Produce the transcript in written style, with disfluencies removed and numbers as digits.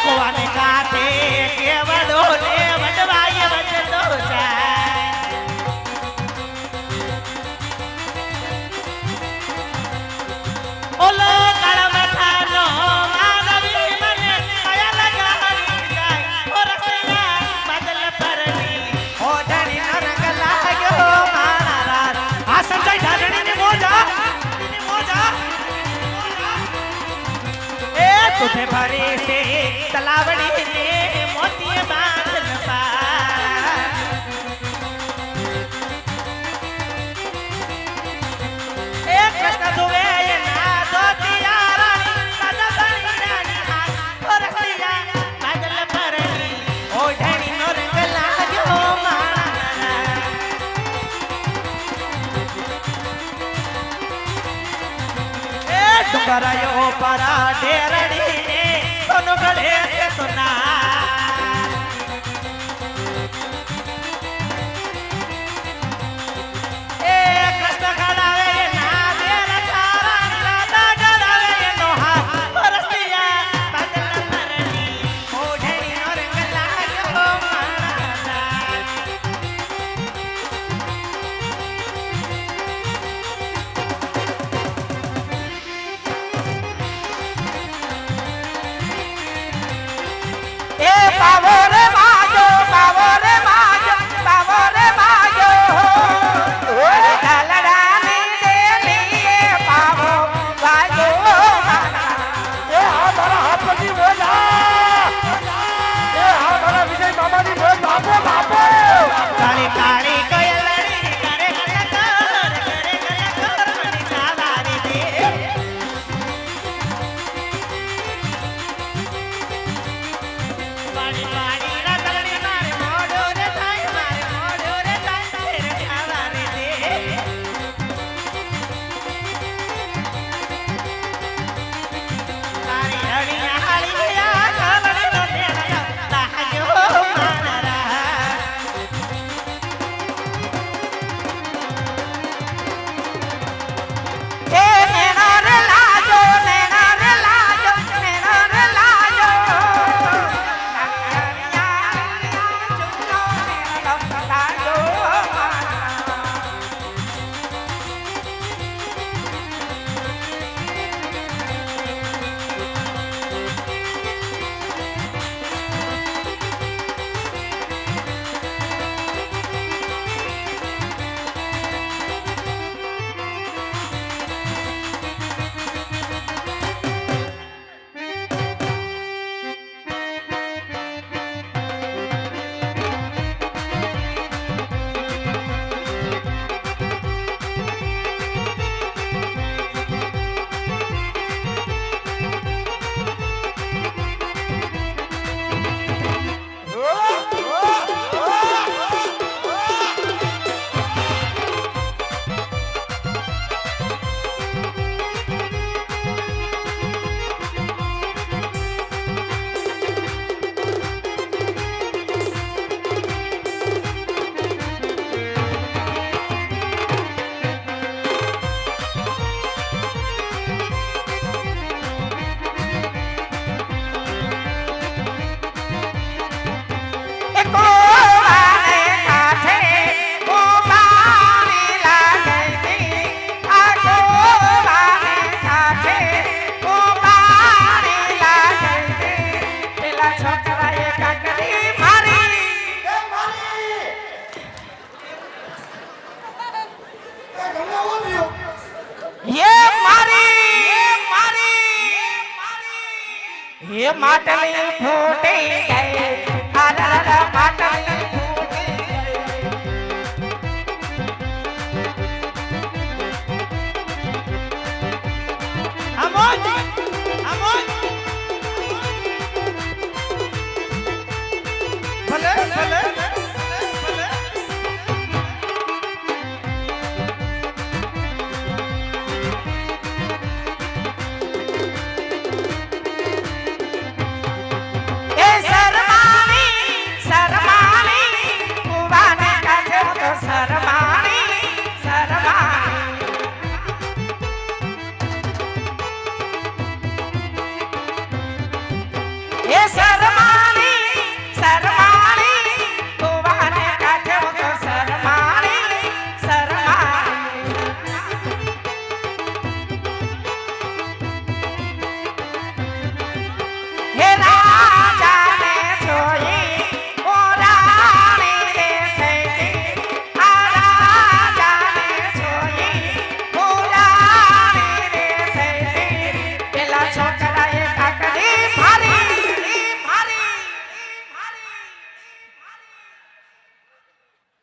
કોવાને કાતે કેવડો ને વડવાય વચતો જાય ઓલો કળવઠાનો માનવી મને કયા લગાડી જાય ઓ રસૈયા બદલ પરણી ઓઢણી નરક લાગ્યો મારા આ સંજય ઢાઢણીની મોજા એ તુझे ભરી સે તલાવડી ને મોતી બાંધન પા એ કૃષ્ણ જુએ ના દોતિયા રાણી કદબણી રાણી હા ઓરસિયા બાદલ પરણી ઓઢણી નો રંગ લાગ્યો મારા એ ડુંગરાયો પરા ઢેરડી ને સોનો ગળે છે સોના એ કૃષ્ણ ગળાવે ના વેર તારાણી રાધા ગળાવે નો હાથ પરસિયા બાદલ પરણી ઓઢણી નો રંગ લાગ્યો મારા એ બાવો રે બાજો બાવો રે બાજો બાવો રે બાજો ઓરે કાલડાની દેવી એ બાવો બાજો એ હા મારા હાથ પગી મોજા એ હા મારા વિજય મામાની મોજ બાપો બાપો કાળી કાળી કોયલડી કરે કર મની સાવારી દે વાડી વાડી રાતડી મારે મોડો રે થાય ફેર સાવારી દે તારી હણિયા હાળિયા કવડી નો દેણ્યો લાગ્યો મારા એ નેનો રે લાજો નેનો રે લાજો નેનો રે લાજો ચુનો નેનો લાજો ये માટલી ફૂટી ગઈ અરર માટલી ફૂટી ગઈ અમોજ ભલે ભલે Yes,